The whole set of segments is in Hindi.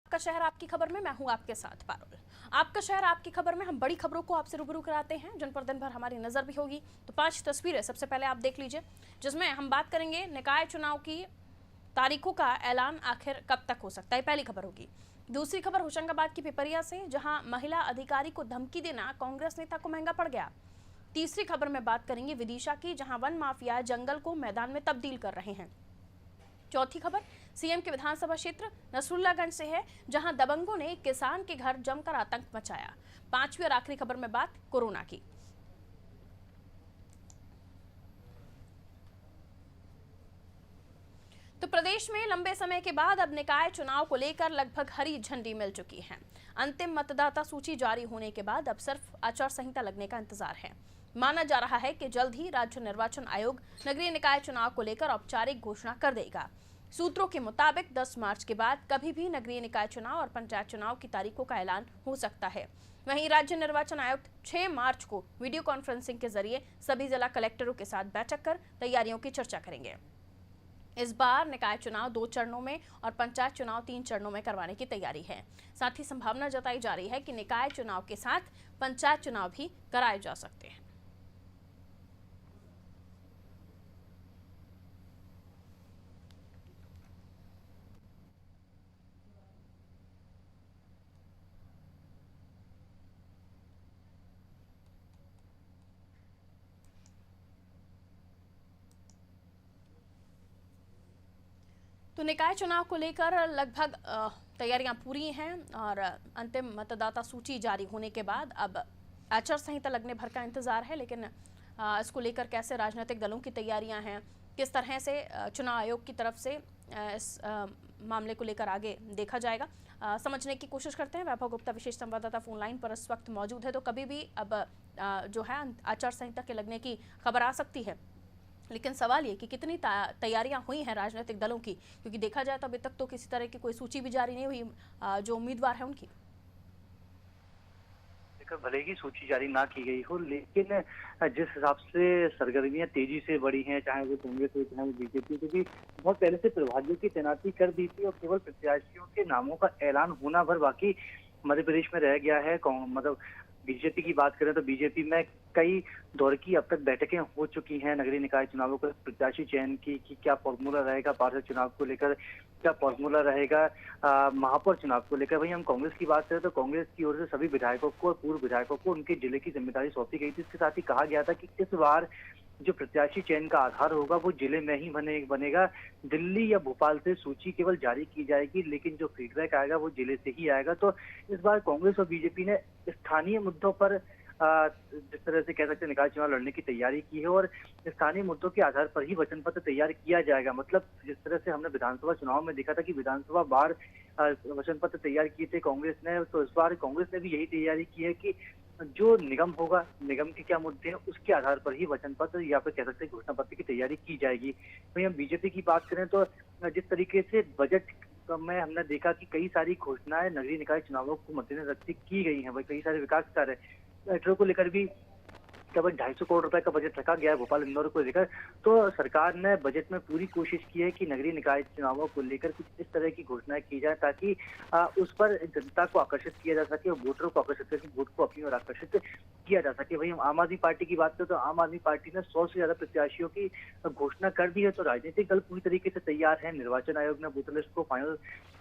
आपका शहर आपकी खबर में मैं हूं आपके साथ पारुल। आपका शहर आपकी खबर में हम बड़ी खबरों को आपसे रूबरू कराते हैं जिन पर दिन भर हमारी नजर भी होगी। तो 5 तस्वीरें सबसे पहले आप देख लीजिए, जिसमें हम बात करेंगे निकाय चुनाव की तारीखों का ऐलान आखिर कब तक हो सकता है, पहली खबर होगी। दूसरी खबर होशंगाबाद की पिपरिया से, जहां महिला अधिकारी को धमकी देना कांग्रेस नेता को महंगा पड़ गया। तीसरी खबर में बात करेंगे विदिशा की, जहां वन माफिया जंगल को मैदान में तब्दील कर रहे हैं। चौथी खबर सीएम के विधानसभा क्षेत्र नसरुल्लागंज से है, जहां दबंगों ने किसान के घर जमकर आतंक मचाया। पांचवी और आखिरी खबर में बात कोरोना की। तो प्रदेश में लंबे समय के बाद अब निकाय चुनाव को लेकर लगभग हरी झंडी मिल चुकी है। अंतिम मतदाता सूची जारी होने के बाद अब सिर्फ आचार संहिता लगने का इंतजार है। माना जा रहा है कि जल्द ही राज्य निर्वाचन आयोग नगरीय निकाय चुनाव को लेकर औपचारिक घोषणा कर देगा। सूत्रों के मुताबिक 10 मार्च के बाद कभी भी नगरीय निकाय चुनाव और पंचायत चुनाव की तारीखों का ऐलान हो सकता है। वहीं राज्य निर्वाचन आयुक्त 6 मार्च को वीडियो कॉन्फ्रेंसिंग के जरिए सभी जिला कलेक्टरों के साथ बैठक कर तैयारियों की चर्चा करेंगे। इस बार निकाय चुनाव 2 चरणों में और पंचायत चुनाव 3 चरणों में करवाने की तैयारी है। साथ ही संभावना जताई जा रही है कि निकाय चुनाव के साथ पंचायत चुनाव भी कराए जा सकते हैं। तो निकाय चुनाव को लेकर लगभग तैयारियां पूरी हैं और अंतिम मतदाता सूची जारी होने के बाद अब आचार संहिता लगने भर का इंतजार है। लेकिन इसको लेकर कैसे राजनीतिक दलों की तैयारियां हैं, किस तरह से चुनाव आयोग की तरफ से इस मामले को लेकर आगे देखा जाएगा, समझने की कोशिश करते हैं। वैभव गुप्ता विशेष संवाददाता फोन लाइन पर इस वक्त मौजूद है। तो कभी भी अब जो है आचार संहिता के लगने की खबर आ सकती है, लेकिन सवाल ये कि कितनी तैयारियां हुई हैं राजनीतिक दलों की, क्योंकि देखा जाए तो अभी तक तो किसी तरह की कोई सूची भी जारी नहीं हुई जो उम्मीदवार है उनकी। भले ही सूची जारी ना की गई हो, लेकिन जिस हिसाब से सरगर्मियां तेजी से बढ़ी हैं, चाहे वो कांग्रेस हो चाहे वो बीजेपी, क्योंकि बहुत पहले से प्रभारियों की तैनाती कर दी थी और केवल प्रत्याशियों के नामों का ऐलान होना भर बाकी मध्य प्रदेश में रह गया है। मतलब बीजेपी की बात करें तो बीजेपी में कई दौर की अब तक बैठकें हो चुकी हैं नगरीय निकाय चुनावों को प्रत्याशी चयन की कि क्या फॉर्मूला रहेगा, पार्षद चुनाव को लेकर क्या फॉर्मूला रहेगा, महापौर चुनाव को लेकर। वहीं हम कांग्रेस की बात करें तो कांग्रेस की ओर से सभी विधायकों को और पूर्व विधायकों को उनके जिले की जिम्मेदारी सौंपी गई थी। इसके साथ ही कहा गया था कि इस बार जो प्रत्याशी चयन का आधार होगा वो जिले में ही बनेगा। दिल्ली या भोपाल से सूची केवल जारी की जाएगी, लेकिन जो फीडबैक आएगा वो जिले से ही आएगा। तो इस बार कांग्रेस और बीजेपी ने स्थानीय मुद्दों पर जिस तरह से कह सकते हैं निकाय चुनाव लड़ने की तैयारी की है और स्थानीय मुद्दों के आधार पर ही वचन पत्र तैयार किया जाएगा। मतलब जिस तरह से हमने विधानसभा चुनाव में देखा था कि विधानसभा बार वचन पत्र तैयार किए थे कांग्रेस ने, तो इस बार कांग्रेस ने भी यही तैयारी की है कि जो निगम होगा, निगम के क्या मुद्दे हैं, उसके आधार पर ही वचन पत्र या फिर कह सकते हैं घोषणा पत्र की तैयारी की जाएगी। वहीं हम बीजेपी की बात करें तो जिस तरीके से बजट में हमने देखा कि कई सारी घोषणाएं नगरीय निकाय चुनावों को मद्देनजर रखते की गई हैं, वही कई सारे विकास कार्य मेट्रो को लेकर भी करीब 250 करोड़ रुपए का बजट रखा गया है भोपाल इंदौर को लेकर। तो सरकार ने बजट में पूरी कोशिश की है कि नगरीय निकाय चुनावों को लेकर कुछ इस तरह की घोषणाएं की जाए ताकि उस पर जनता को आकर्षित किया जा सके और वोटरों को आकर्षित करके वोट को अपनी ओर आकर्षित किया जा सके। वहीं हम आम आदमी पार्टी की बात करें तो आम आदमी पार्टी ने 100 से ज्यादा प्रत्याशियों की घोषणा कर दी है। तो राजनीतिक दल पूरी तरीके से तैयार है। निर्वाचन आयोग ने वोटर लिस्ट को फाइनल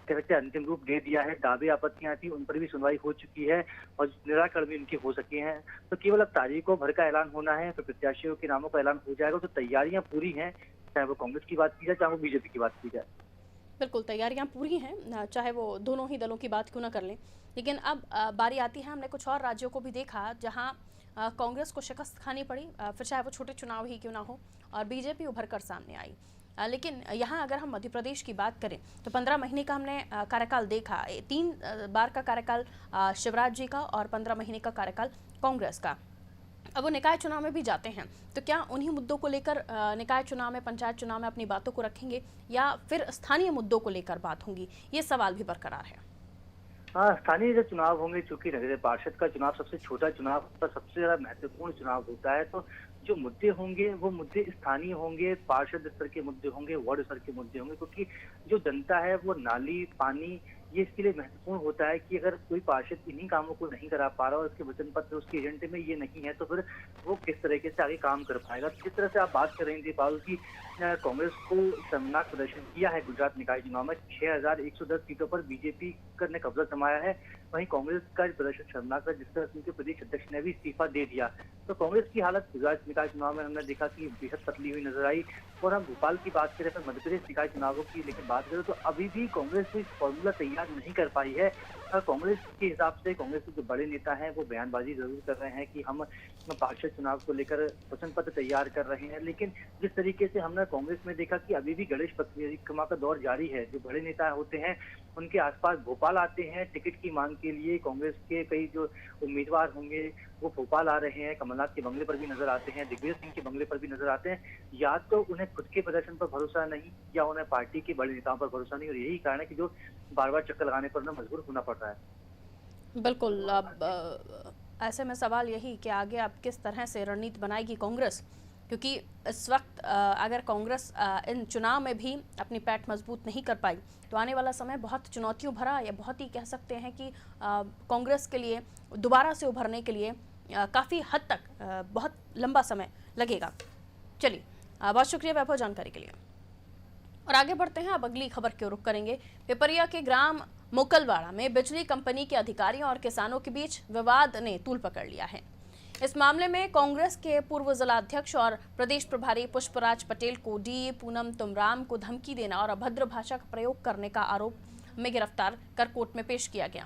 कह सकते हैं अंतिम रूप दे दिया है। दावे आपत्तियां थी, उन पर भी सुनवाई हो चुकी है और निराकरण भी उनके हो सके हैं। तो केवल अब तारीखों भर का ऐलान होना है, तो प्रत्याशियों के नामों का ऐलान हो जाएगा। तो तैयारियां पूरी हैं, चाहे वो कांग्रेस की बात की जाए चाहे वो बीजेपी की बात की जाए। बिल्कुल तैयारियां पूरी हैं, चाहे वो दोनों ही दलों की बात क्यों ना कर लें। लेकिन अब बारी आती है, हमने कुछ और राज्यों को भी देखा जहां कांग्रेस को शिकस्त खानी पड़ी, फिर चाहे वो छोटे चुनाव ही क्यों ना हो, और बीजेपी उभर कर सामने आई। लेकिन यहाँ अगर हम मध्य प्रदेश की बात करें तो 15 महीने का हमने कार्यकाल देखा। 3 बार का कार्यकाल शिवराज जी का और 15 महीने का कार्यकाल कांग्रेस का। अब वो निकाय चुनाव में भी जाते हैं, तो क्या उन्हीं मुद्दों को लेकर निकाय चुनाव में, पंचायत चुनाव में अपनी बातों को रखेंगे या फिर स्थानीय मुद्दों को लेकर बात होंगी, ये सवाल भी बरकरार है। हाँ, स्थानीय जो चुनाव होंगे, चूंकि नगरीय पार्षद का चुनाव सबसे छोटा चुनाव पर सबसे ज्यादा महत्वपूर्ण चुनाव होता है, तो जो मुद्दे होंगे वो मुद्दे स्थानीय होंगे, पार्षद स्तर के मुद्दे होंगे, वार्ड स्तर के मुद्दे होंगे, क्योंकि जो जनता है वो नाली, पानी ये इसके लिए महत्वपूर्ण होता है कि अगर कोई पार्षद इन्हीं कामों को नहीं करा पा रहा और उसके वचन पत्र उसके एजेंडे में ये नहीं है, तो फिर वो किस तरीके से आगे काम कर पाएगा। जिस तरह से आप बात कर रहे थे पारुल की कांग्रेस को शर्मनाक प्रदर्शन किया है गुजरात निकाय चुनाव में, 6110 सीटों पर बीजेपी ने कब्जा जमाया है। वहीं कांग्रेस का प्रदर्शन शर्मनाक है, जिस तरह से उनके प्रदेश अध्यक्ष ने भी इस्तीफा दे दिया। तो कांग्रेस की हालत गुजरात निकाय चुनाव में हमने देखा कि बेहद पतली हुई नजर आई। और हम भोपाल की बात करें, फिर मध्य प्रदेश निकाय चुनावों की लेकिन बात करें, तो अभी भी कांग्रेस कोई फॉर्मूला तैयार नहीं कर पाई है। कांग्रेस के हिसाब से कांग्रेस के जो बड़े नेता हैं वो बयानबाजी जरूर कर रहे हैं कि हम पार्षद चुनाव को लेकर वचन पत्र तैयार कर रहे हैं, लेकिन जिस तरीके से हमने कांग्रेस में देखा कि अभी भी गणेश परिक्रमा का दौर जारी है। जो बड़े नेता होते हैं उनके आसपास भोपाल आते हैं टिकट की मांग के लिए। कांग्रेस के कई जो उम्मीदवार होंगे वो भोपाल आ रहे हैं, कमलनाथ के बंगले पर भी नजर आते हैं, दिग्विजय सिंह के बंगले पर भी नजर आते हैं। या तो उन्हें खुद के प्रदर्शन पर भरोसा नहीं या उन्हें पार्टी के बड़े नेताओं पर भरोसा नहीं, और यही कारण है कि जो बार बार चक्कर लगाने पर उन्हें मजबूर होना पड़ रहा है। बिल्कुल। अब ऐसे में सवाल यही कि आगे अब किस तरह से रणनीति बनाएगी कांग्रेस, क्योंकि इस वक्त अगर कांग्रेस इन चुनाव में भी अपनी पैठ मजबूत नहीं कर पाई तो आने वाला समय बहुत चुनौतियों भरा, या बहुत ही कह सकते हैं कि कांग्रेस के लिए दोबारा से उभरने के लिए काफ़ी हद तक बहुत लंबा समय लगेगा। चलिए, बहुत शुक्रिया वैभव जानकारी के लिए। और आगे बढ़ते हैं, अब अगली खबर की ओर रुख करेंगे। पिपरिया के ग्राम मोकलवाड़ा में बिजली कंपनी के अधिकारियों और किसानों के बीच विवाद ने तूल पकड़ लिया है। इस मामले में कांग्रेस के पूर्व जिलाध्यक्ष और प्रदेश प्रभारी पुष्पराज पटेल को डी पूनम तुमराम को धमकी देना और अभद्र भाषा का प्रयोग करने का आरोप में गिरफ्तार कर कोर्ट में पेश किया गया।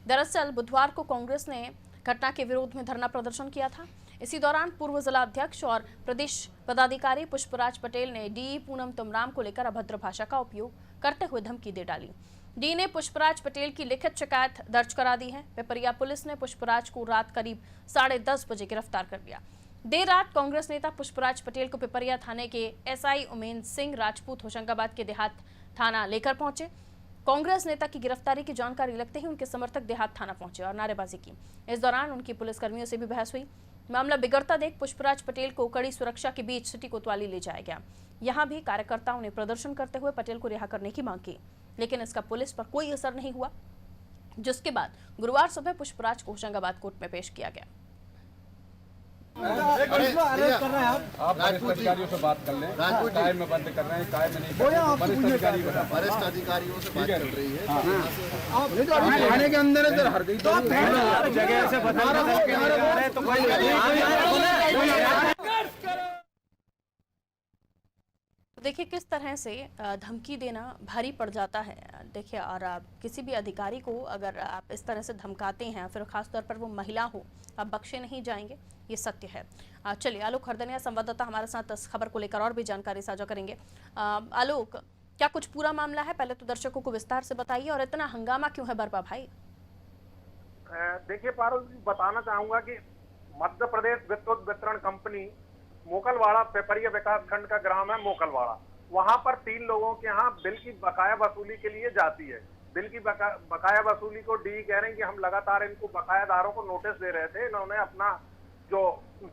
दरअसल बुधवार को कांग्रेस ने घटना के विरोध में धरना प्रदर्शन किया था। इसी दौरान पूर्व जिलाध्यक्ष और प्रदेश पदाधिकारी पुष्पराज पटेल ने डी पूनम तुमराम को लेकर अभद्र भाषा का उपयोग करते हुए धमकी दे डाली। डी ने पुष्पराज पटेल की लिखित शिकायत दर्ज करा दी है। पिपरिया पुलिस ने पुष्पराज को रात करीब 10:30 बजे गिरफ्तार कर लिया। देर रात कांग्रेस नेता पुष्पराज पटेल को पिपरिया थाने के एसआई उमेंद्र सिंह राजपूत होशंगाबाद के देहात थाना लेकर पहुंचे। कांग्रेस नेता की गिरफ्तारी की जानकारी लगते ही उनके समर्थक देहात थाना पहुंचे और नारेबाजी की। इस दौरान उनकी पुलिसकर्मियों से भी बहस हुई। मामला बिगड़ता देख पुष्पराज पटेल को कड़ी सुरक्षा के बीच सिटी कोतवाली ले जाया गया। यहां भी कार्यकर्ताओं ने प्रदर्शन करते हुए पटेल को रिहा करने की मांग की, लेकिन इसका पुलिस पर कोई असर नहीं हुआ, जिसके बाद गुरुवार सुबह पुष्पराज को होशंगाबाद कोर्ट में पेश किया गया। आप वरिष्ठ अधिकारियों से बात कर लें। काय में बंद कर रहे हैं, काय में नहीं। वरिष्ठ अधिकारियों से बात चल रही है। आप थाने के अंदर है, हर गई तो जगह से बता रहे हैं तो देखिए किस तरह से धमकी देना भारी पड़ जाता है। देखिए, और किसी भी अधिकारी को अगर आप इस तरह से धमकाते हैं, फिर खासतौर पर वो महिला हो, आप बख्शे नहीं जाएंगे, ये सत्य है। चलिए, आलोक हरदनिया संवाददाता हमारे साथ इस खबर को लेकर और भी जानकारी साझा करेंगे। आलोक, क्या कुछ पूरा मामला है? पहले तो दर्शकों को विस्तार से बताइए, और इतना हंगामा क्यों है बरपा भाई? देखिए पारुल, बताना चाहूंगा कि मध्य प्रदेश विद्युत वितरण कंपनी मोकलवाड़ा पिपरिया विकास खंड का ग्राम है मोकलवाड़ा। वहां पर 3 लोगों के यहाँ बिल की बकाया वसूली के लिए जाती है। बिल की बकाया वसूली को डी कह रहे हैं कि हम लगातार इनको बकायादारों को नोटिस दे रहे थे, इन्होंने अपना जो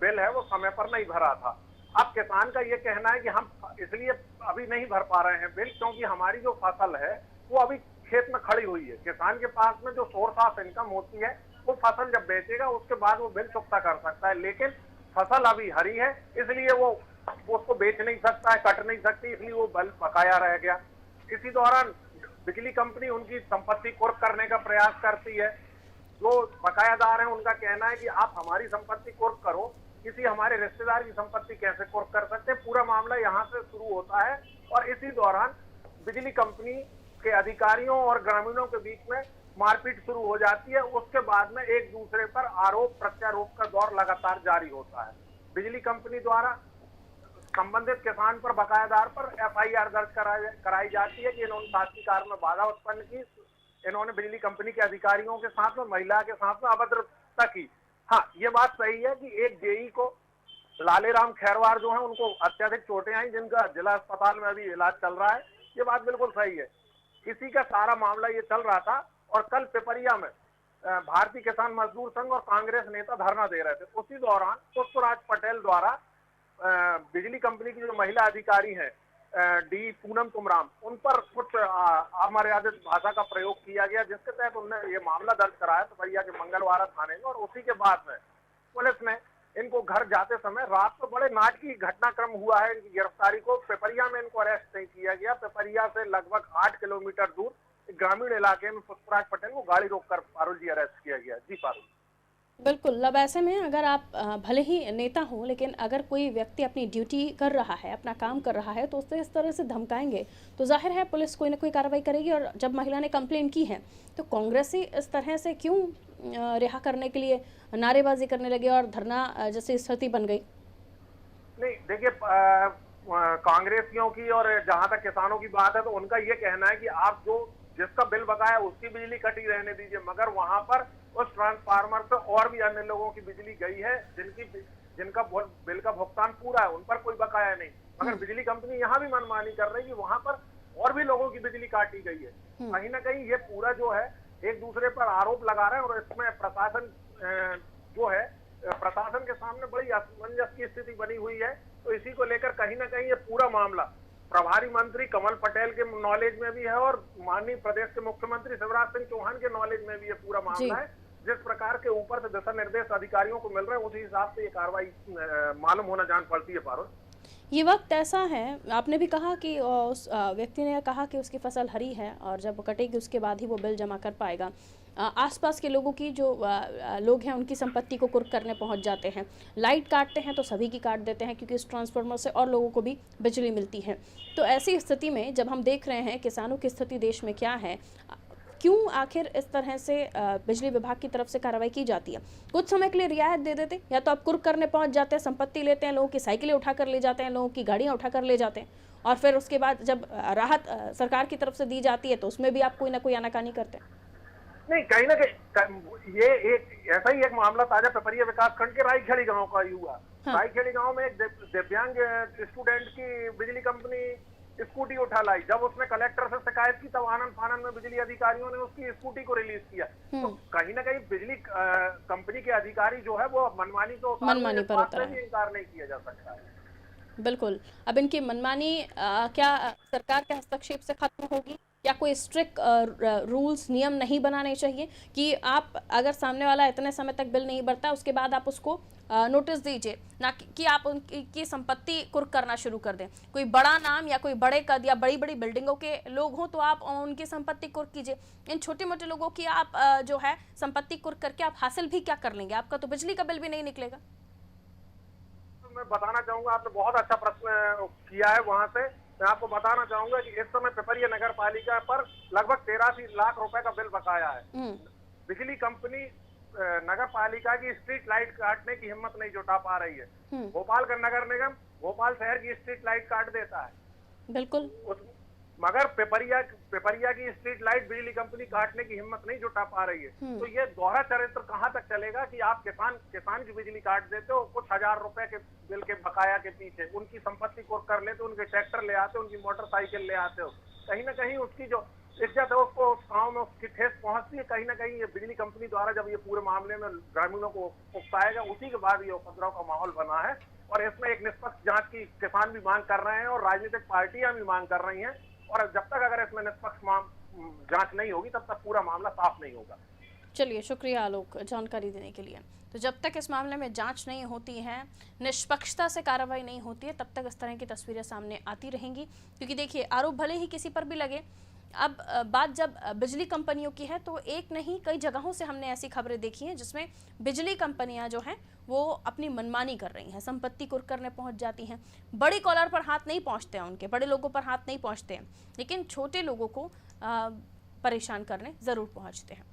बिल है वो समय पर नहीं भरा था। अब किसान का ये कहना है कि हम इसलिए अभी नहीं भर पा रहे हैं बिल, क्योंकि हमारी जो फसल है वो अभी खेत में खड़ी हुई है। किसान के पास में जो सोर्स ऑफ इनकम होती है वो फसल जब बेचेगा उसके बाद वो बिल चुकता कर सकता है, लेकिन फसल अभी हरी है इसलिए वो उसको बेच नहीं सकता है, कट नहीं सकती, इसलिए वो बिल बकाया रह गया। इसी दौरान बिजली कंपनी उनकी संपत्ति कुर्क करने का प्रयास करती है। जो बकायादार हैं उनका कहना है कि आप हमारी संपत्ति कुर्क करो, किसी हमारे रिश्तेदार की संपत्ति कैसे कुर्क कर सकते हैं। पूरा मामला यहाँ से शुरू होता है और इसी दौरान बिजली कंपनी के अधिकारियों और ग्रामीणों के बीच में मारपीट शुरू हो जाती है। उसके बाद में एक दूसरे पर आरोप प्रत्यारोप का दौर लगातार जारी होता है। बिजली कंपनी द्वारा संबंधित किसान पर बकायादार पर एफआईआर दर्ज कराई जाती है कि इन्होंने शासकीय कार्य में बाधा उत्पन्न की, इन्होंने बिजली कंपनी के अधिकारियों के साथ में, महिला के साथ में अभद्रता की। हाँ, ये बात सही है कि एक जेई को लालेराम खैरवार जो है उनको अत्यधिक चोटें आई, जिनका जिला अस्पताल में अभी इलाज चल रहा है। ये बात बिल्कुल सही है। इसी का सारा मामला ये चल रहा था और कल पिपरिया में भारतीय किसान मजदूर संघ और कांग्रेस नेता धरना दे रहे थे। उसी दौरान पुष्पराज पटेल द्वारा बिजली कंपनी की जो महिला अधिकारी हैं डी पूनम तुमराम, उन पर कुछ अमर्यादित भाषा का प्रयोग किया गया, जिसके तहत उन्होंने ये मामला दर्ज कराया पिपरिया के मंगलवाड़ा थाने में। और उसी के बाद में पुलिस ने इनको घर जाते समय रात को बड़े नाटकीय घटनाक्रम हुआ है इनकी गिरफ्तारी को। पिपरिया में इनको अरेस्ट नहीं किया गया। पिपरिया से लगभग 8 किलोमीटर दूर ग्रामीण इलाके में पुष्पराज पटेल को गाड़ी रोककर पारुल जी अरेस्ट किया गया। जी पारुल। बिल्कुल। अब ऐसे में अगर आप भले ही नेता हो, लेकिन अगर कोई व्यक्ति अपनी ड्यूटी कर रहा है, अपना काम कर रहा है, तो उससे इस तरह से धमकाएंगे तो जाहिर है पुलिस कोई ना कोई कार्रवाई करेगी। और जब महिला ने कंप्लेन की है तो कांग्रेसी इस तरह से क्यों रिहा करने के लिए नारेबाजी करने लगे और धरना जैसी स्थिति बन गई? नहीं, देखिए कांग्रेसियों की और जहां तक किसानों की बात है तो उनका ये कहना है कि आप जो जिसका बिल बकाया उसकी बिजली कटी रहने दीजिए, मगर वहां पर उस ट्रांसफार्मर से और भी अन्य लोगों की बिजली गई है जिनका बिल का भुगतान पूरा है, उन पर कोई बकाया नहीं। मगर बिजली कंपनी यहाँ भी मनमानी कर रही है कि वहां पर और भी लोगों की बिजली काटी गई है। कहीं ना कहीं ये पूरा जो है एक दूसरे पर आरोप लगा रहे हैं और इसमें प्रशासन जो है प्रशासन के सामने बड़ी असमंजस की स्थिति बनी हुई है। तो इसी को लेकर कहीं ना कहीं ये पूरा मामला प्रभारी मंत्री कमल पटेल के नॉलेज में भी है और माननीय प्रदेश के मुख्यमंत्री शिवराज सिंह चौहान के नॉलेज में भी ये पूरा मामला है। जिस प्रकार के ऊपर से दिशा निर्देश अधिकारियों को मिल रहे हैं उसी हिसाब से ये कार्रवाई मालूम होना जान पड़ती है। पारुल, ये वक्त ऐसा है, आपने भी कहा कि उस व्यक्ति ने कहा कि उसकी फसल हरी है और जब कटेगी उसके बाद ही वो बिल जमा कर पाएगा। आसपास के लोगों की जो लोग हैं उनकी संपत्ति को कुर्क करने पहुंच जाते हैं। लाइट काटते हैं तो सभी की काट देते हैं क्योंकि इस ट्रांसफार्मर से और लोगों को भी बिजली मिलती है। तो ऐसी स्थिति में जब हम देख रहे हैं किसानों की स्थिति देश में क्या है, क्यों आखिर इस तरह से बिजली विभाग की तरफ से कार्रवाई की जाती है? कुछ समय के लिए रियायत दे देते, या तो आप कुर्क करने पहुंच जाते हैं, संपत्ति लेते हैं, लोगों की साइकिलें उठाकर ले जाते हैं, लोगों की गाड़ियां उठाकर ले जाते हैं, और फिर उसके बाद जब राहत सरकार की तरफ से दी जाती है तो उसमें भी आप कोई ना कोई आनाकानी करते हैं। नहीं, कहीं ना कहीं ये एक ऐसा ही एक मामला ताजा पिपरिया विकास खंड के रायखेड़ी गांव का ही हुआ। रायखेड़ी गांव में एक दिव्यांग स्टूडेंट की बिजली कंपनी स्कूटी उठा लाई। जब उसने कलेक्टर से शिकायत की तब आनंद फानंद में बिजली अधिकारियों ने उसकी स्कूटी को रिलीज किया। तो कहीं ना कहीं बिजली कंपनी के अधिकारी जो है वो मनमानी तो मनमानी पर उतर है, इनकार नहीं किया जा सकता है। बिल्कुल। अब इनकी मनमानी क्या सरकार के हस्तक्षेप से खत्म होगी, या कोई स्ट्रिक्ट रूल्स नियम नहीं बनाने चाहिए कि आप अगर सामने वाला इतने समय तक बिल नहीं भरता उसके बाद आप उसको नोटिस दीजिए, ना कि आप उनकी संपत्ति कुर्क करना शुरू कर दें। कोई बड़ा नाम या कोई बड़े कद या बड़ी बड़ी बिल्डिंगों के लोग हों तो आप उनकी संपत्ति कुर्क कीजिए। इन छोटे मोटे लोगों की आप जो है संपत्ति कुर्क करके आप हासिल भी क्या कर लेंगे? आपका तो बिजली का बिल भी नहीं निकलेगा। मैं बताना चाहूंगा, आपने बहुत अच्छा प्रश्न किया है। वहां से मैं आपको बताना चाहूंगा कि इस समय पिपरिया नगर पालिका पर लगभग 83 लाख रुपए का बिल बकाया है। बिजली कंपनी नगर पालिका की स्ट्रीट लाइट काटने की हिम्मत नहीं जुटा पा रही है। भोपाल का नगर निगम भोपाल शहर की स्ट्रीट लाइट काट देता है, बिल्कुल, मगर पिपरिया की स्ट्रीट लाइट बिजली कंपनी काटने की हिम्मत नहीं जुटा पा रही है। तो ये दोहरा चरित्र कहां तक चलेगा कि आप किसान की बिजली काट देते हो कुछ हजार रुपए के बिल के बकाया के पीछे, उनकी संपत्ति को कर लेते हो, उनके ट्रैक्टर ले आते हो, उनकी मोटरसाइकिल ले आते हो। कहीं ना कहीं उसकी जो इज्जत है उसको उस गाँव में उसकी ठेस पहुंचती है। कहीं ना कहीं ये बिजली कंपनी द्वारा जब ये पूरे मामले में ग्रामीणों को उकसाएगा उसी के बाद ये उपद्रव का माहौल बना है। और इसमें एक निष्पक्ष जांच की किसान भी मांग कर रहे हैं और राजनीतिक पार्टियां भी मांग कर रही हैं। और जब तक अगर इसमें निष्पक्ष जांच नहीं होगी तब तक पूरा मामला साफ नहीं होगा। चलिए, शुक्रिया आलोक जानकारी देने के लिए। तो जब तक इस मामले में जांच नहीं होती है, निष्पक्षता से कार्रवाई नहीं होती है, तब तक इस तरह की तस्वीरें सामने आती रहेंगी। क्योंकि देखिए, आरोप भले ही किसी पर भी लगे, अब बात जब बिजली कंपनियों की है तो एक नहीं कई जगहों से हमने ऐसी खबरें देखी हैं जिसमें बिजली कंपनियां जो हैं वो अपनी मनमानी कर रही हैं, संपत्ति कुर्क करने पहुंच जाती हैं। बड़ी कॉलर पर हाथ नहीं पहुंचते हैं, उनके बड़े लोगों पर हाथ नहीं पहुंचते हैं, लेकिन छोटे लोगों को परेशान करने ज़रूर पहुंचते हैं।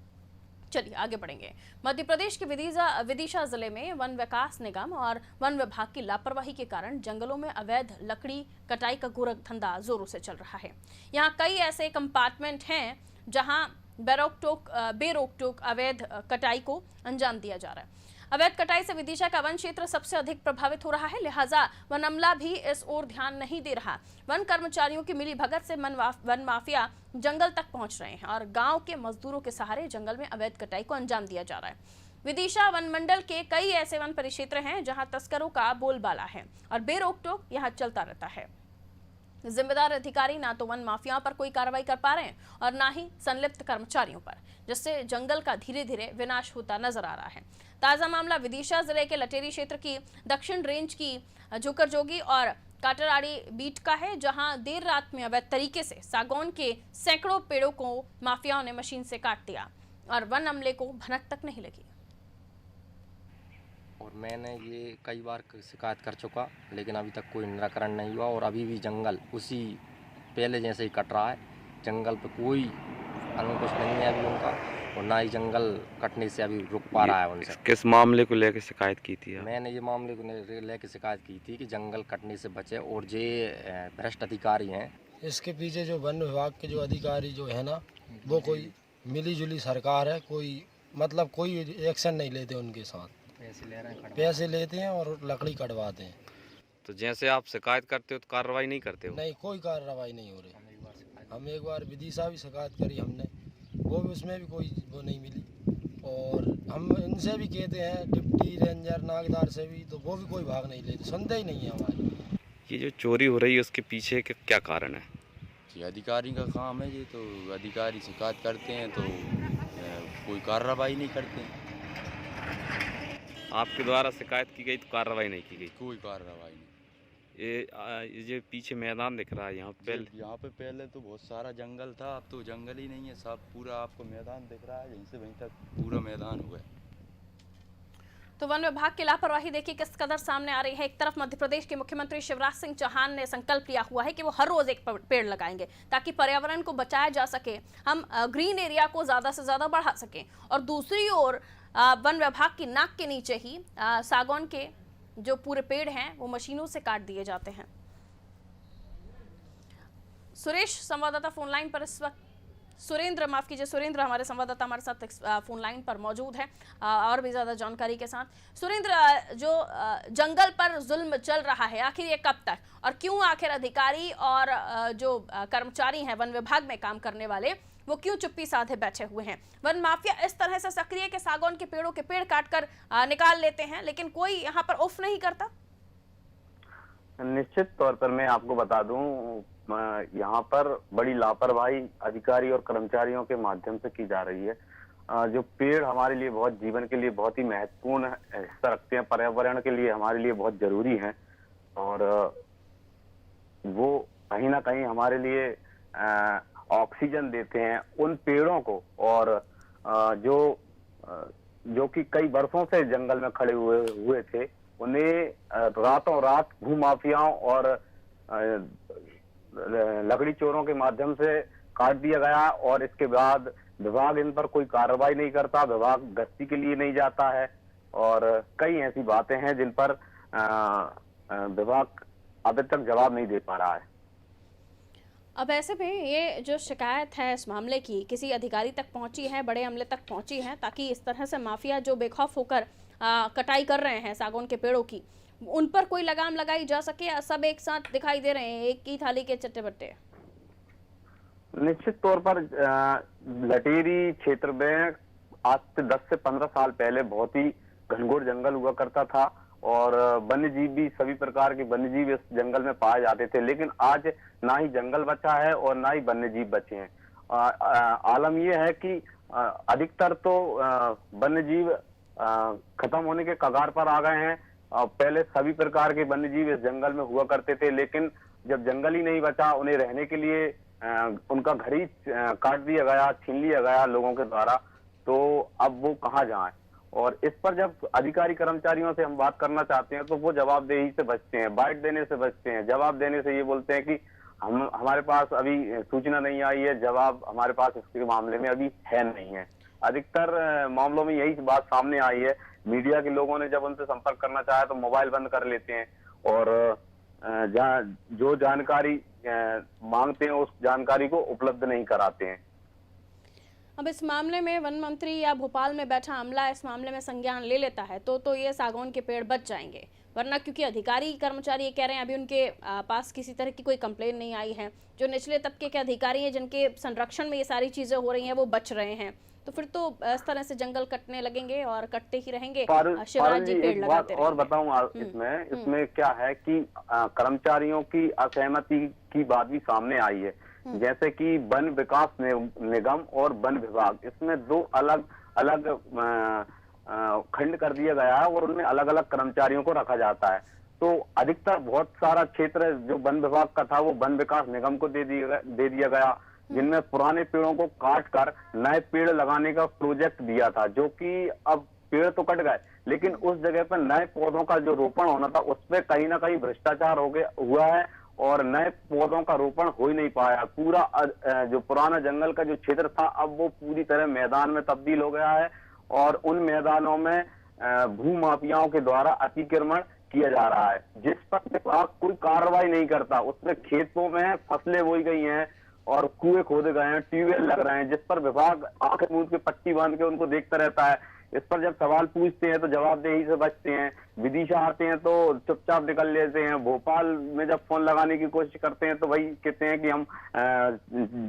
चलिए आगे बढ़ेंगे। मध्य प्रदेश के विदिशा जिले में वन विकास निगम और वन विभाग की लापरवाही के कारण जंगलों में अवैध लकड़ी कटाई का गोरख धंधा जोरों से चल रहा है। यहाँ कई ऐसे कंपार्टमेंट हैं जहाँ बेरोक-टोक अवैध कटाई को अंजाम दिया जा रहा है। अवैध कटाई से विदिशा का वन क्षेत्र सबसे अधिक प्रभावित हो रहा है, लिहाजा वन अमला भी इस ओर ध्यान नहीं दे रहा। वन कर्मचारियों की मिली भगत से वन माफिया जंगल तक पहुंच रहे हैं और गांव के मजदूरों के सहारे जंगल में अवैध कटाई को अंजाम दिया जा रहा है। विदिशा वन मंडल के कई ऐसे वन परिक्षेत्र हैं जहां तस्करों का बोलबाला है और बेरोक टोक यहां चलता रहता है। जिम्मेदार अधिकारी ना तो वन माफियाओं पर कोई कार्रवाई कर पा रहे हैं और ना ही संलिप्त कर्मचारियों पर, जिससे जंगल का धीरे धीरे विनाश होता नजर आ रहा है। ताजा मामला विदिशा जिले के लटेरी क्षेत्र की दक्षिण रेंज की जुकरजोगी और काटराड़ी बीट का है, जहां देर रात में अवैध तरीके से सागौन के सैकड़ों पेड़ों को माफियाओं ने मशीन से काट दिया और वन अमले को भनक तक नहीं लगी। और मैंने ये कई बार शिकायत कर चुका, लेकिन अभी तक कोई निराकरण नहीं हुआ और अभी भी जंगल उसी पहले जैसे ही कट रहा है। जंगल पे कोई अंकुश नहीं है अभी उनका, और ना ही जंगल कटने से अभी रुक पा रहा है उनसे। किस मामले को लेकर शिकायत की थी? मैंने ये मामले को लेकर शिकायत की थी कि जंगल कटने से बचे, और जो भ्रष्ट अधिकारी हैं, इसके पीछे जो वन विभाग के जो अधिकारी जो है ना, वो कोई मिली जुली सरकार है, कोई मतलब कोई एक्शन नहीं लेते उनके साथ। पैसे लेते हैं और लकड़ी कटवाते हैं। तो जैसे आप शिकायत करते हो तो कार्रवाई नहीं करते हो? नहीं, कोई कार्रवाई नहीं हो रही। हम एक बार विदिशा भी शिकायत करी हमने, वो भी उसमें भी कोई वो नहीं मिली। और हम इनसे भी कहते हैं डिप्टी रेंजर नागदार से भी, तो वो भी कोई भाग नहीं लेते, सुनते ही नहीं है हमारे। ये जो चोरी हो रही है उसके पीछे के क्या कारण है? ये अधिकारी का काम है, ये तो अधिकारी शिकायत करते हैं तो कोई कार्रवाई नहीं करते। आपके द्वारा शिकायत की गई तो कार्रवाई नहीं की गई? कोई कार्रवाई नहीं। ये पीछे मैदान दिख रहा है, यहाँ पे पहले तो बहुत सारा जंगल था, अब तो जंगल ही नहीं है, सब पूरा आपको मैदान दिख रहा है, यहीं से वहीं तक पूरा मैदान हो गया। तो वन विभाग की लापरवाही देखिए किस कदर सामने आ रही है। एक तरफ मध्य प्रदेश के मुख्यमंत्री शिवराज सिंह चौहान ने संकल्प लिया हुआ है कि वो हर रोज एक पेड़ लगाएंगे ताकि पर्यावरण को बचाया जा सके, हम ग्रीन एरिया को ज्यादा से ज्यादा बढ़ा सकें। और दूसरी ओर वन विभाग की नाक के नीचे ही सागौन के जो पूरे पेड़ हैं वो मशीनों से काट दिए जाते हैं। सुरेश संवाददाता फोन लाइन पर इस वक्त, सुरेंद्र हमारे संवाददाता हमारे साथ फोन लाइन पर मौजूद है और भी ज्यादा जानकारी के साथ। सुरेंद्र, जो जंगल पर जुल्म चल रहा है आखिर ये कब तक, और क्यों आखिर अधिकारी और जो कर्मचारी हैं वन विभाग में काम करने वाले वो क्यों चुप्पी साधे बैठे हुए हैं? वन माफिया इस तरह से सक्रिय के सागौन के पेड़ों के पेड़ काटकर निकाल लेते हैं, लेकिन कोई यहाँ पर उफ नहीं करता। निश्चित तौर पर मैं आपको बता दूं, यहाँ पर बड़ी लापरवाही अधिकारी और कर्मचारियों के माध्यम से की जा रही है। जो पेड़ हमारे लिए बहुत जीवन के लिए बहुत ही महत्वपूर्ण हिस्सा रखते हैं, पर्यावरण के लिए हमारे लिए बहुत जरूरी हैं, और वो कहीं ना कहीं हमारे लिए ऑक्सीजन देते हैं। उन पेड़ों को, और जो कि कई वर्षों से जंगल में खड़े हुए थे, उन्हें रातों रात भूमाफियाओं और लकड़ी चोरों के माध्यम से काट दिया गया। और इसके बाद विभाग इन पर कोई कार्रवाई नहीं करता, विभाग गश्ती के लिए नहीं जाता है, और कई ऐसी बातें हैं जिन पर विभाग अभी तक जवाब नहीं दे पा रहा है। अब ऐसे में ये जो शिकायत है इस मामले की किसी अधिकारी तक पहुंची है, बड़े अमले तक पहुंची है, ताकि इस तरह से माफिया जो बेखौफ होकर कटाई कर रहे हैं सागौन के पेड़ों की, उन पर कोई लगाम लगाई जा सके, या सब एक साथ दिखाई दे रहे हैं, एक ही थाली के चट्टे बट्टे? निश्चित तौर पर लटेरी क्षेत्र में आज से 10 से 15 साल पहले बहुत ही घनघोर जंगल हुआ करता था, और वन्य जीव भी, सभी प्रकार के वन्य जीव इस जंगल में पाए जाते थे। लेकिन आज ना ही जंगल बचा है और ना ही वन्य जीव बचे हैं। आलम यह है कि अधिकतर तो वन्य जीव खत्म होने के कगार पर आ गए हैं। पहले सभी प्रकार के वन्य जीव इस जंगल में हुआ करते थे, लेकिन जब जंगल ही नहीं बचा, उन्हें रहने के लिए उनका घर ही काट दिया गया, छीन लिया गया लोगों के द्वारा, तो अब वो कहाँ जाएं? और इस पर जब अधिकारी कर्मचारियों से हम बात करना चाहते हैं तो वो जवाबदेही से बचते हैं, बाइट देने से बचते हैं। जवाब देने से ये बोलते हैं कि हमारे पास अभी सूचना नहीं आई है, जवाब हमारे पास इसके मामले में अभी है नहीं है। अधिकतर मामलों में यही बात सामने आई है। मीडिया के लोगों ने जब उनसे संपर्क करना चाहा तो मोबाइल बंद कर लेते हैं, और जो जानकारी मांगते हैं उस जानकारी को उपलब्ध नहीं कराते हैं। अब इस मामले में वन मंत्री या भोपाल में बैठा अमला इस मामले में संज्ञान ले लेता है तो ये सागौन के पेड़ बच जाएंगे, वरना क्योंकि अधिकारी कर्मचारी ये कह रहे हैं अभी उनके पास किसी तरह की कोई कंप्लेन नहीं आई है। जो निचले तबके के अधिकारी हैं जिनके संरक्षण में ये सारी चीज़ें हो रही हैं वो बच रहे हैं, तो फिर तो इस तरह से जंगल कटने लगेंगे और कटते ही रहेंगे। शिवराज जी पेड़ लगाते और बताऊं इसमें क्या है कि कर्मचारियों की असहमति की बात भी सामने आई है। जैसे कि वन विकास निगम और वन विभाग, इसमें दो अलग अलग खंड कर दिया गया है और उनमें अलग अलग कर्मचारियों को रखा जाता है। तो अधिकतर बहुत सारा क्षेत्र जो वन विभाग का था वो वन विकास निगम को दे दिया गया, जिनमें पुराने पेड़ों को काट कर नए पेड़ लगाने का प्रोजेक्ट दिया था, जो कि अब पेड़ तो कट गए लेकिन उस जगह पर नए पौधों का जो रोपण होना था उस पर कहीं ना कहीं भ्रष्टाचार हुआ है और नए पौधों का रोपण हो ही नहीं पाया। पूरा जो पुराना जंगल का जो क्षेत्र था अब वो पूरी तरह मैदान में तब्दील हो गया है और उन मैदानों में भूमाफियाओं के द्वारा अतिक्रमण किया जा रहा है, जिस पर विभाग कोई कार्रवाई नहीं करता। उसमें खेतों में फसलें बोई गई हैं और कुएं खोदे गए हैं, ट्यूबवेल लग रहे हैं, जिस पर विभाग आंखें मूंद के पट्टी बांध के उनको देखता रहता है। इस पर जब सवाल पूछते हैं तो जवाबदेही से बचते हैं, विदिशा आते हैं तो चुपचाप निकल लेते हैं। भोपाल में जब फोन लगाने की कोशिश करते हैं तो वही कहते हैं कि हम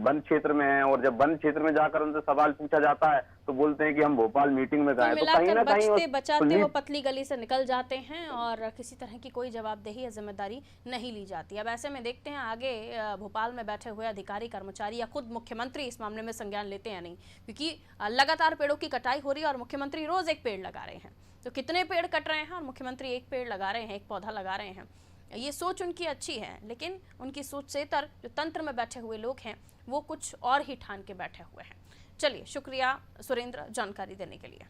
वन क्षेत्र में हैं, और जब वन क्षेत्र में जाकर उनसे सवाल पूछा जाता है तो बोलते हैं कि हम भोपाल मीटिंग में गए। तो कहीं ना कहीं बचाते वो पतली गली से निकल जाते हैं और किसी तरह की कोई जवाबदेही या जिम्मेदारी नहीं ली जाती। अब ऐसे में देखते हैं आगे भोपाल में बैठे हुए अधिकारी कर्मचारी या खुद मुख्यमंत्री इस मामले में संज्ञान लेते हैं नहीं, क्योंकि लगातार पेड़ों की कटाई हो रही है और मुख्यमंत्री रोज एक पेड़ लगा रहे हैं। तो कितने पेड़ कट रहे हैं और मुख्यमंत्री एक पेड़ लगा रहे हैं, एक पौधा लगा रहे हैं। ये सोच उनकी अच्छी है, लेकिन उनकी सोच से जो तंत्र में बैठे हुए लोग हैं वो कुछ और ही ठान के बैठे हुए हैं। चलिए, शुक्रिया सुरेंद्र जानकारी देने के लिए।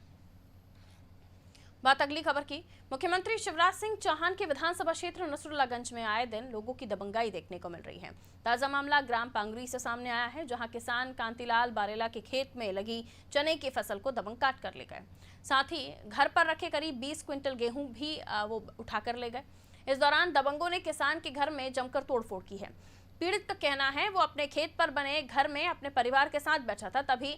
बात अगली खबर की। मुख्यमंत्री शिवराज सिंह चौहान के विधानसभा क्षेत्र नसरुल्लागंज में आए दिन लोगों की दबंगाई देखने को मिल रही है। ताजा मामला ग्राम पांगरी से सामने आया है, जहां किसान कांतिलाल बारेला के खेत में लगी चने की फसल को दबंग काट कर ले गए। साथ ही घर पर रखे करीब 20 क्विंटल गेहूं भी वो उठाकर ले गए। इस दौरान दबंगों ने किसान के घर में जमकर तोड़फोड़ की है। पीड़ित का कहना है वो अपने खेत पर बने घर में अपने परिवार के साथ बैठा था, तभी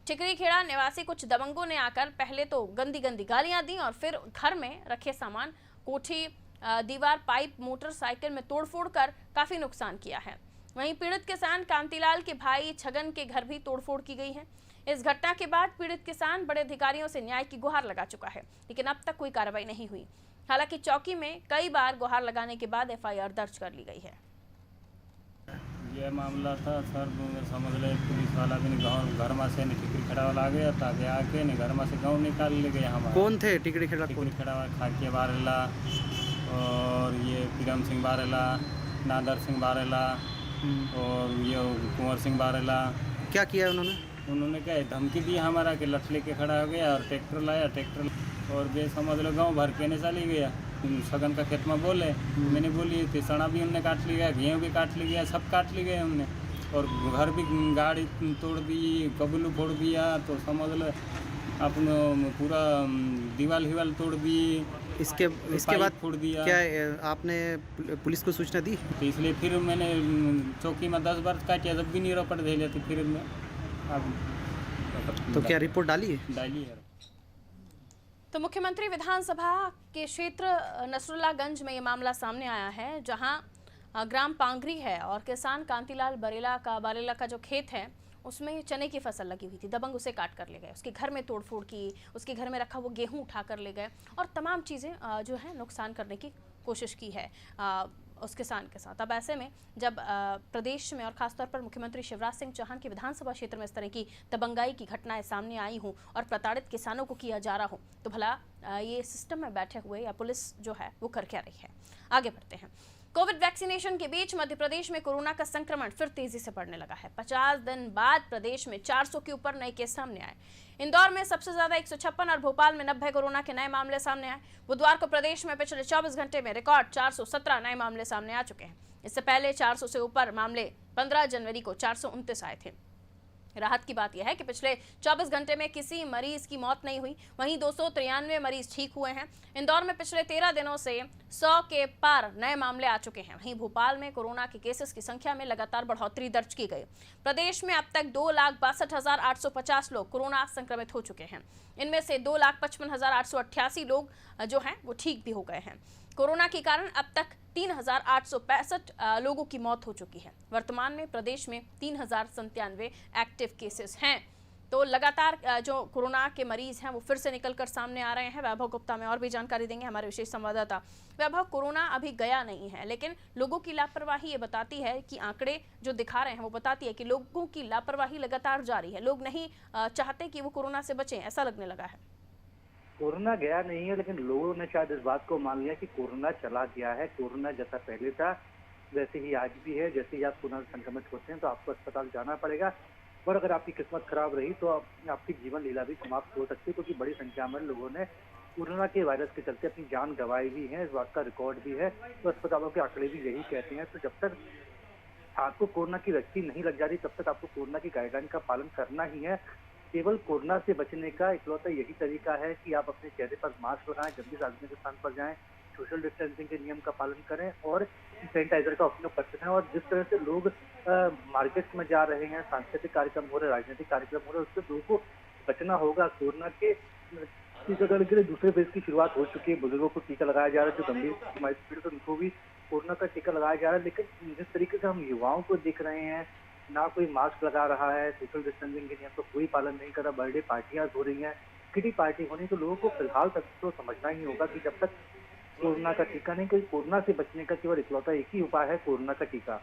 टिकरीखेड़ा निवासी कुछ दबंगों ने आकर पहले तो गंदी गंदी गालियां दी और फिर घर में रखे सामान, कोठी, दीवार, पाइप, मोटरसाइकिल में तोड़फोड़ कर काफी नुकसान किया है। वहीं पीड़ित किसान कांतिलाल के भाई छगन के घर भी तोड़फोड़ की गई है। इस घटना के बाद पीड़ित किसान बड़े अधिकारियों से न्याय की गुहार लगा चुका है, लेकिन अब तक कोई कार्रवाई नहीं हुई। हालांकि चौकी में कई बार गुहार लगाने के बाद FIR दर्ज कर ली गई है। ये मामला था सर, समझ ले पुलिस वाला भी घर में से टिकरीखेड़ा वाला आ गया, ताकि आके घर में से गाँव निकाल ले गए। हमारा कौन थे टिकरीखेड़ा खाकिया बारेला और ये पीरम सिंह बारेला, नादर सिंह बारेला और ये कुंवर सिंह बारेला। क्या किया उन्होंने क्या धमकी दी हमारा कि लठ लेके खड़ा हो गया और ट्रैक्टर लाया, ट्रैक्टर और वे समझ लो गाँव भर के चली गया। सगन का खेत में बोले, मैंने बोली थी सड़ा भी उनने काट लिया, गेहूँ भी काट लिया, सब काट ली गए हमने, और घर भी गाड़ी तोड़ दी, कबूलू फोड़ दिया, तो समझ लो अपने पूरा दीवाल तोड़ दी। इसके बाद फोड़ दिया। क्या आपने पुलिस को सूचना दी? तो इसलिए फिर मैंने चौकी में 10 बार काटिया, जब भी नहीं रपट दे लेती फिर मैं तो क्या रिपोर्ट डाली है। तो मुख्यमंत्री विधानसभा के क्षेत्र नसरुल्लागंज में ये मामला सामने आया है, जहां ग्राम पांगरी है और किसान कांतिलाल बारेला का जो खेत है उसमें चने की फसल लगी हुई थी। दबंग उसे काट कर ले गए, उसके घर में तोड़फोड़ की, उसके घर में रखा वो गेहूं उठा कर ले गए और तमाम चीज़ें जो है नुकसान करने की कोशिश की है उस किसान के साथ। अब ऐसे में जब प्रदेश में और खासतौर पर मुख्यमंत्री शिवराज सिंह चौहान के विधानसभा क्षेत्र में इस तरह की दबंगाई की घटनाएं सामने आई हों और प्रताड़ित किसानों को किया जा रहा हो, तो भला ये सिस्टम में बैठे हुए या पुलिस जो है वो कर क्या रही है। आगे बढ़ते हैं। कोविड वैक्सीनेशन के बीच मध्य प्रदेश में कोरोना का संक्रमण फिर तेजी से बढ़ने लगा है। 50 दिन बाद प्रदेश में 400 के ऊपर नए केस सामने आए। इंदौर में सबसे ज्यादा 156 और भोपाल में 90 कोरोना के नए मामले सामने आए। बुधवार को प्रदेश में पिछले 24 घंटे में रिकॉर्ड 417 नए मामले सामने आ चुके हैं। इससे पहले 400 से ऊपर मामले 15 जनवरी को 429 आए थे। राहत की बात यह है कि पिछले 24 घंटे में किसी मरीज की मौत नहीं हुई, वहीं 293 मरीज ठीक हुए हैं। इंदौर में पिछले 13 दिनों से 100 के पार नए मामले आ चुके हैं। वहीं भोपाल में कोरोना के केसेस की संख्या में लगातार बढ़ोतरी दर्ज की गई। प्रदेश में अब तक 2,62,850 लोग कोरोना संक्रमित हो चुके हैं। इनमें से 2,55,888 लोग जो हैं वो ठीक भी हो गए हैं। कोरोना के कारण अब तक 3,865 लोगों की मौत हो चुकी है। वर्तमान में प्रदेश में 3,097 एक्टिव केसेस हैं। तो लगातार जो कोरोना के मरीज हैं वो फिर से निकलकर सामने आ रहे हैं। वैभव गुप्ता में और भी जानकारी देंगे हमारे विशेष संवाददाता। वैभव, कोरोना अभी गया नहीं है, लेकिन लोगों की लापरवाही ये बताती है कि आंकड़े जो दिखा रहे हैं वो बताती है कि लोगों की लापरवाही लगातार जारी है। लोग नहीं चाहते कि वो कोरोना से बचें, ऐसा लगने लगा है। कोरोना गया नहीं है, लेकिन लोगों ने शायद इस बात को मान लिया कि कोरोना चला गया है। कोरोना जैसा पहले था वैसे ही आज भी है। जैसे ही आप कोरोना संक्रमित होते हैं तो आपको अस्पताल जाना पड़ेगा, और अगर आपकी किस्मत खराब रही तो आपकी जीवन लीला भी समाप्त हो सकती है, क्योंकि बड़ी संख्या में लोगों ने कोरोना के वायरस के चलते अपनी जान गंवाई भी है। इस बात का रिकॉर्ड भी है, तो अस्पतालों के आंकड़े भी यही कहते हैं। तो जब तक आपको कोरोना की वैक्सीन नहीं लग जा रही तब तक आपको कोरोना की गाइडलाइन का पालन करना ही है। केवल कोरोना से बचने का इकलौता यही तरीका है कि आप अपने चेहरे पर मास्क लगाएं, जब भी सार्वजनिक स्थान पर जाएं, सोशल डिस्टेंसिंग के नियम का पालन करें और सैनिटाइजर का उपयोग करते हैं। और जिस तरह से लोग मार्केट में जा रहे हैं, सांस्कृतिक कार्यक्रम हो रहे, राजनीतिक कार्यक्रम हो रहे, उससे लोगों को बचना होगा। कोरोना के टीकाकरण के लिए दूसरे फेज की शुरुआत हो चुकी है। बुजुर्गों को टीका लगाया जा रहा है, जो गंभीर बीमारी से पीड़ित उनको भी कोरोना का टीका लगाया जा रहा है। लेकिन जिस तरीके से हम युवाओं को देख रहे हैं, ना कोई मास्क लगा रहा है, सोशल डिस्टेंसिंग के नियम का कोई पालन नहीं कर रहा, बर्थडे पार्टियां हो रही हैं, किटी पार्टी हो रही, तो लोगों को फिलहाल तक तो समझना ही होगा कि जब तक कोरोना का टीका नहीं, कोई कोरोना से बचने का केवल इकलौता एक ही उपाय है, कोरोना का टीका।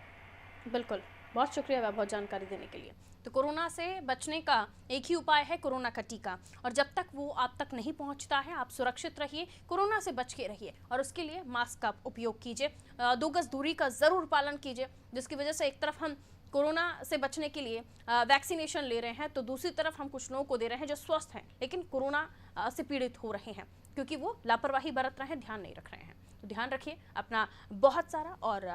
बिल्कुल, बहुत शुक्रिया वैभव जानकारी देने के लिए। तो कोरोना से बचने का एक ही उपाय है कोरोना का टीका, और जब तक वो आप तक नहीं पहुंचता है आप सुरक्षित रहिए, कोरोना से बच के रहिए, और उसके लिए मास्क का उपयोग कीजिए, 2 गज दूरी का ज़रूर पालन कीजिए, जिसकी वजह से एक तरफ हम कोरोना से बचने के लिए वैक्सीनेशन ले रहे हैं, तो दूसरी तरफ हम कुछ लोगों को दे रहे हैं जो स्वस्थ हैं लेकिन कोरोना से पीड़ित हो रहे हैं, क्योंकि वो लापरवाही बरत रहे हैं, ध्यान नहीं रख रहे हैं। तो ध्यान रखिए अपना बहुत सारा, और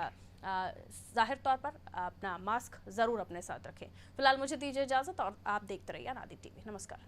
जाहिर तौर पर अपना मास्क ज़रूर अपने साथ रखें। फिलहाल मुझे दीजिए इजाज़त, और आप देखते रहिए अनादि टीवी। नमस्कार।